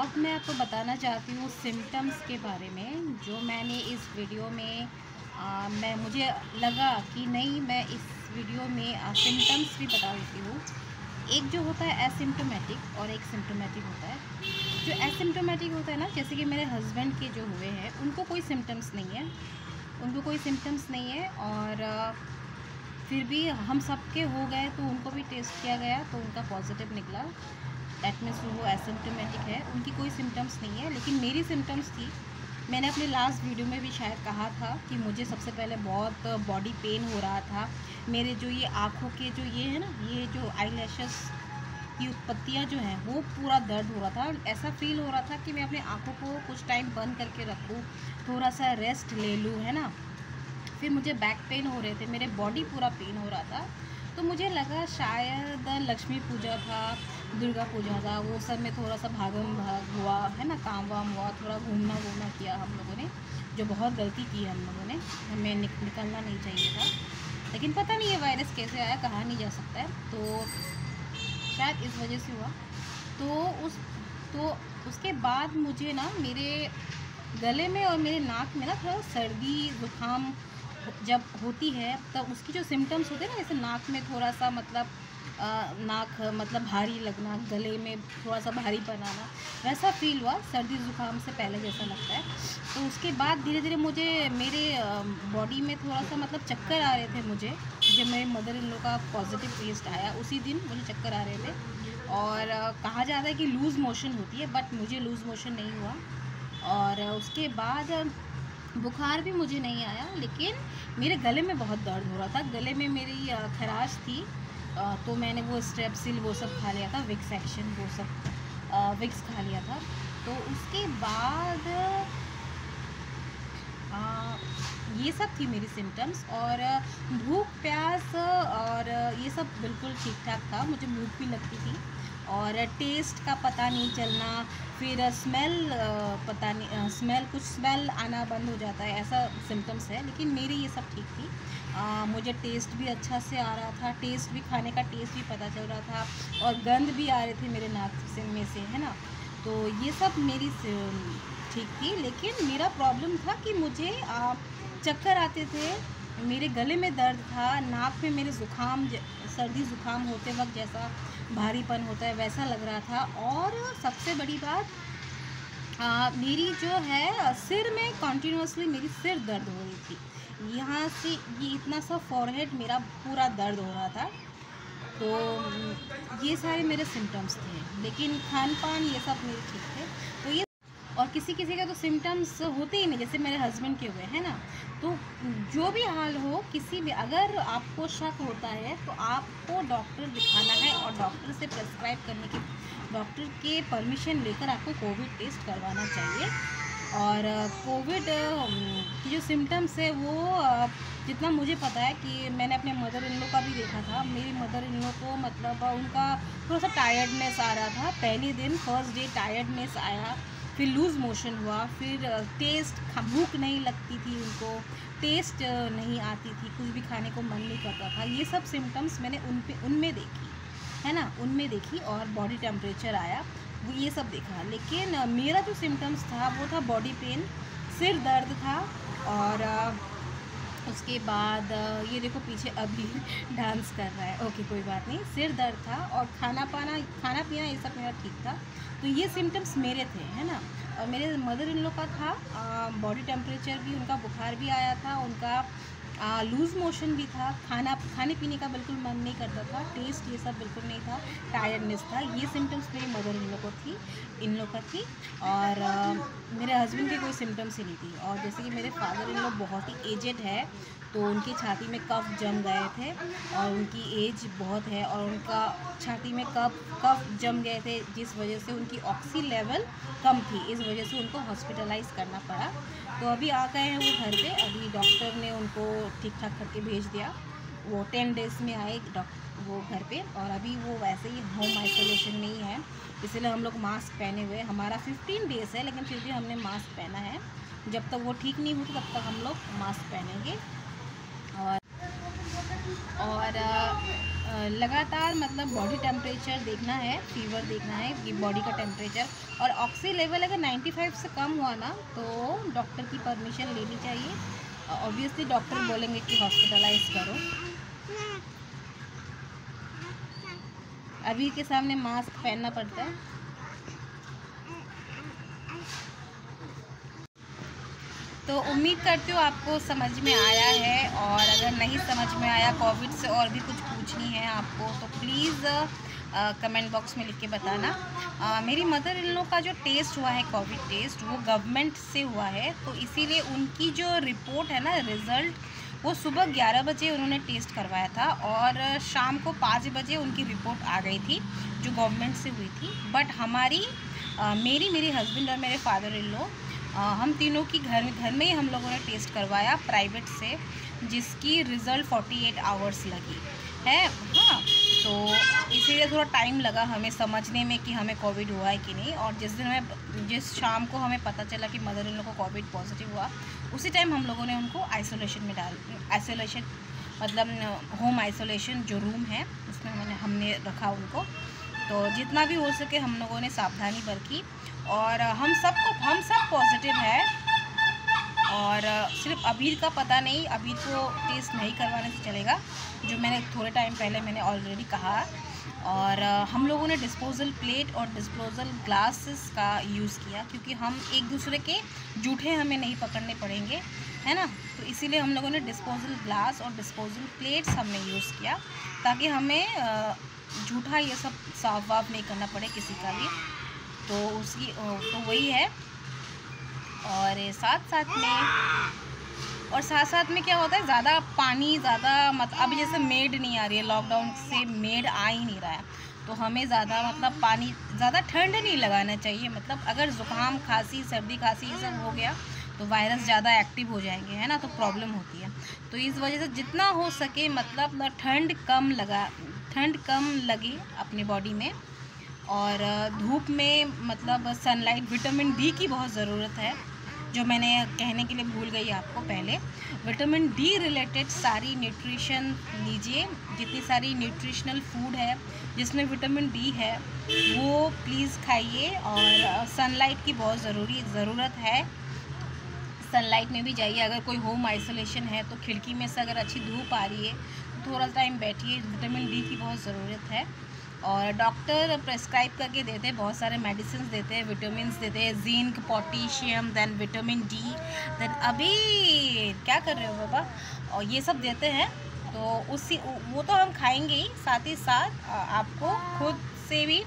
अब मैं आपको बताना चाहती हूँ सिम्टम्स के बारे में, जो मैंने इस वीडियो में मुझे लगा कि नहीं, मैं इस वीडियो में सिम्टम्स भी बता देती हूँ। एक जो होता है एसिम्प्टोमेटिक और एक सिम्प्टोमेटिक होता है। जो एसिम्प्टोमेटिक होता है ना, जैसे कि मेरे हस्बैंड के जो हुए हैं उनको कोई सिम्टम्स नहीं है, और फिर भी हम सबके हो गए तो उनको भी टेस्ट किया गया तो उनका पॉजिटिव निकला। दैट मीन्स वो एसिम्प्टोमेटिक है, उनकी कोई सिम्टम्स नहीं है। लेकिन मेरी सिम्टम्स थी। मैंने अपने लास्ट वीडियो में भी शायद कहा था कि मुझे सबसे पहले बहुत बॉडी पेन हो रहा था। मेरे जो ये आँखों के जो ये है ना, ये जो आईलैशेस की उत्पत्तियाँ जो हैं वो पूरा दर्द हो रहा था। ऐसा फील हो रहा था कि मैं अपने आँखों को कुछ टाइम बंद करके रखूँ, थोड़ा सा रेस्ट ले लूँ, है ना। फिर मुझे बैक पेन हो रहे थे, मेरे बॉडी पूरा पेन हो रहा था। तो मुझे लगा शायद लक्ष्मी पूजा था, दुर्गा पूजा था, वो सब में थोड़ा सा भागम भाग हुआ है ना, काम वाम हुआ, थोड़ा घूमना वूमना किया हम लोगों ने, जो बहुत गलती की हम लोगों ने। हमें निकलना नहीं चाहिए था, लेकिन पता नहीं ये वायरस कैसे आया, कहा नहीं जा सकता है। तो शायद इस वजह से हुआ। तो उसके बाद मुझे ना मेरे गले में और मेरे नाक में ना थोड़ा सर्दी ज़ुकाम जब होती है, तब उसकी जो सिम्टम्स होते हैं ना, जैसे नाक में थोड़ा सा मतलब नाक मतलब भारी लगना, गले में थोड़ा सा भारीपन आना, वैसा फील हुआ सर्दी ज़ुकाम से पहले जैसा लगता है। तो उसके बाद धीरे धीरे मुझे मेरे बॉडी में थोड़ा सा मतलब चक्कर आ रहे थे मुझे। जब मेरे मदर इन लॉ का पॉजिटिव टेस्ट आया उसी दिन मुझे चक्कर आ रहे थे। और कहा जाता है कि लूज़ मोशन होती है, बट मुझे लूज़ मोशन नहीं हुआ। और उसके बाद बुखार भी मुझे नहीं आया, लेकिन मेरे गले में बहुत दर्द हो रहा था। गले में मेरी खराश थी, तो मैंने वो स्ट्रेप्सिल वो सब खा लिया था, विक्स एक्शन वो सब विक्स खा लिया था। तो उसके बाद ये सब थी मेरी सिम्टम्स। और भूख प्यास और ये सब बिल्कुल ठीक ठाक था, मुझे भूख भी लगती थी। और टेस्ट का पता नहीं चलना, फिर स्मेल पता नहीं, स्मेल आना बंद हो जाता है, ऐसा सिम्टम्स है। लेकिन मेरी ये सब ठीक थी। मुझे टेस्ट भी अच्छा से आ रहा था, टेस्ट भी, खाने का टेस्ट भी पता चल रहा था, और गंध भी आ रही थी मेरे नाक से में से, है ना। तो ये सब मेरी ठीक थी। लेकिन मेरा प्रॉब्लम था कि मुझे चक्कर आते थे, मेरे गले में दर्द था, नाक में मेरे सर्दी ज़ुकाम होते वक्त जैसा भारीपन होता है वैसा लग रहा था। और सबसे बड़ी बात, मेरी जो है सिर में कॉन्टीन्यूसली मेरी सिर दर्द हो रही थी। यहाँ से ये इतना सा फॉरहेड मेरा पूरा दर्द हो रहा था। तो ये सारे मेरे सिम्टम्स थे, लेकिन खान पान ये सब मेरे ठीक थे। तो ये, और किसी किसी का तो सिम्टम्स होते ही नहीं, जैसे मेरे हस्बैंड के हुए, है ना। तो जो भी हाल हो, किसी भी, अगर आपको शक होता है तो आपको डॉक्टर दिखाना है, और डॉक्टर से प्रेस्क्राइब करने के, डॉक्टर के परमिशन लेकर आपको कोविड टेस्ट करवाना चाहिए। और कोविड की जो सिम्टम्स है वो जितना मुझे पता है कि मैंने अपने मदर इन लॉ का भी देखा था। मेरी मदर इन लॉ को मतलब उनका थोड़ा सा टायर्डनेस आ रहा था पहले दिन, फर्स्ट डे टायर्डनेस आया, फिर लूज़ मोशन हुआ, फिर टेस्ट, भूख नहीं लगती थी उनको, टेस्ट नहीं आती थी, कुछ भी खाने को मन नहीं करता था। ये सब सिम्टम्स मैंने उनमें देखी, है ना, उनमें देखी। और बॉडी टेम्परेचर आया, वो ये सब देखा। लेकिन मेरा जो सिम्टम्स था वो था बॉडी पेन, सिर दर्द था। और उसके बाद ये देखो पीछे अभी डांस कर रहा है, ओके कोई बात नहीं। सिर दर्द था, और खाना पीना ये सब मेरा ठीक था। तो ये सिम्टम्स मेरे थे, है ना। और मेरे मदर इन लॉ का था बॉडी टेम्परेचर भी, उनका बुखार भी आया था, उनका लूज़ मोशन भी था, खाने पीने का बिल्कुल मन नहीं करता था, टेस्ट ये सब बिल्कुल नहीं था, टायर्डनेस था। ये सिम्टम्स मेरी मदर इन लॉ का थी। और मेरे हस्बैंड के कोई सिम्टम्स ही नहीं थी। और जैसे कि मेरे फादर इन लॉ बहुत ही एजेड है, तो उनकी छाती में कफ जम गए थे, और उनकी एज बहुत है, और उनका छाती में कफ जम गए थे, जिस वजह से उनकी ऑक्सी लेवल कम थी, इस वजह से उनको हॉस्पिटलाइज करना पड़ा। तो अभी आ गए हैं वो घर पे, अभी डॉक्टर ने उनको ठीक ठाक करके भेज दिया। वो 10 डेज़ में आए वो घर पे, और अभी वो वैसे ही होम आइसोलेशन में ही है, इसलिए हम लोग मास्क पहने हुए। हमारा 15 डेज़ है, लेकिन फिर भी हमने मास्क पहना है। जब तक वो ठीक नहीं होती तब तक हम लोग मास्क पहनेंगे। और लगातार मतलब बॉडी टेम्परेचर देखना है, फीवर देखना है कि बॉडी का टेम्परेचर, और ऑक्सी लेवल अगर 95 से कम हुआ ना तो डॉक्टर की परमिशन लेनी चाहिए। ऑब्वियसली डॉक्टर बोलेंगे कि हॉस्पिटलाइज करो। अभी के सामने मास्क पहनना पड़ता है। तो उम्मीद करती हूँ आपको समझ में आया है, और अगर नहीं समझ में आया, कोविड से और भी कुछ पूछनी है आपको तो प्लीज़ कमेंट बॉक्स में लिख के बताना। मेरी मदर इन लॉ का जो टेस्ट हुआ है कोविड टेस्ट, वो गवर्नमेंट से हुआ है, तो इसीलिए उनकी जो रिपोर्ट है ना, रिज़ल्ट, वो सुबह 11 बजे उन्होंने टेस्ट करवाया था और शाम को 5 बजे उनकी रिपोर्ट आ गई थी जो गवर्नमेंट से हुई थी। बट हमारी मेरे हस्बैंड और मेरे फादर इन लॉ, हम तीनों की घर में ही हम लोगों ने टेस्ट करवाया प्राइवेट से, जिसकी रिज़ल्ट 48 आवर्स लगी है। हाँ, तो इसीलिए थोड़ा टाइम लगा हमें समझने में कि हमें कोविड हुआ है कि नहीं। और जिस शाम को हमें पता चला कि मदर इन लॉ को कोविड पॉजिटिव हुआ, उसी टाइम हम लोगों ने उनको आइसोलेशन में आइसोलेशन मतलब होम आइसोलेशन जो रूम है उसमें हमने रखा उनको। तो जितना भी हो सके हम लोगों ने सावधानी बरती, और हम सब पॉजिटिव है। और सिर्फ अबीर का पता नहीं, अबीर को टेस्ट नहीं करवाने से चलेगा, जो मैंने थोड़े टाइम पहले मैंने ऑलरेडी कहा। और हम लोगों ने डिस्पोजल प्लेट और डिस्पोजल ग्लासेस का यूज़ किया, क्योंकि हम एक दूसरे के जूठे हमें नहीं पकड़ने पड़ेंगे, है ना। तो इसीलिए हम लोगों ने डिस्पोजल ग्लास और डिस्पोजल प्लेट्स हमने यूज़ किया, ताकि हमें जूठा ये सब साफ वाफ नहीं करना पड़े किसी का भी। तो वही है। और साथ में क्या होता है, ज़्यादा पानी ज़्यादा अब जैसे मेड नहीं आ रही है, लॉकडाउन से मेड आ ही नहीं रहा है, तो हमें ज़्यादा मतलब पानी ज़्यादा ठंड नहीं लगाना चाहिए। मतलब अगर ज़ुकाम खांसी सर्दी खांसी ये सब हो गया तो वायरस ज़्यादा एक्टिव हो जाएंगे, है ना, तो प्रॉब्लम होती है। तो इस वजह से जितना हो सके मतलब ठंड कम लगे अपनी बॉडी में। और धूप में मतलब सनलाइट, विटामिन डी की बहुत ज़रूरत है, जो मैंने कहने के लिए भूल गई आपको पहले। विटामिन डी रिलेटेड सारी न्यूट्रिशन लीजिए, जितनी सारी न्यूट्रिशनल फूड है जिसमें विटामिन डी है वो प्लीज़ खाइए। और सनलाइट की बहुत ज़रूरत है, सनलाइट में भी जाइए। अगर कोई होम आइसोलेशन है तो खिड़की में से अगर अच्छी धूप आ रही है तो थोड़ा टाइम बैठिए, विटामिन डी की बहुत ज़रूरत है। और डॉक्टर प्रेस्क्राइब करके देते हैं, बहुत सारे मेडिसिन देते हैं, विटामिन देते हैं, zinc, potassium, then vitamin D, then अभी क्या कर रहे हो बाबा, और ये सब देते हैं। तो वो तो हम खाएंगे ही, साथ ही साथ आपको खुद से भी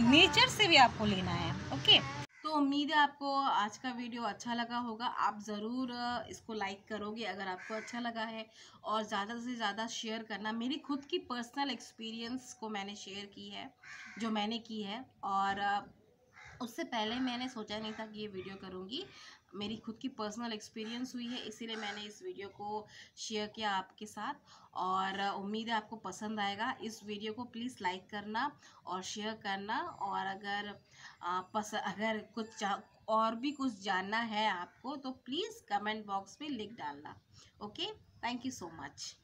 नेचर से भी आपको लेना है। ओके, तो उम्मीद है आपको आज का वीडियो अच्छा लगा होगा। आप ज़रूर इसको लाइक करोगे अगर आपको अच्छा लगा है, और ज़्यादा से ज़्यादा शेयर करना। मेरी खुद की पर्सनल एक्सपीरियंस को मैंने शेयर की है, जो मैंने की है। और उससे पहले मैंने सोचा नहीं था कि ये वीडियो करूँगी। मेरी खुद की पर्सनल एक्सपीरियंस हुई है, इसीलिए मैंने इस वीडियो को शेयर किया आपके साथ। और उम्मीद है आपको पसंद आएगा। इस वीडियो को प्लीज़ लाइक करना और शेयर करना। और अगर और भी कुछ जानना है आपको तो प्लीज़ कमेंट बॉक्स में लिख डालना। Okay, thank you so much.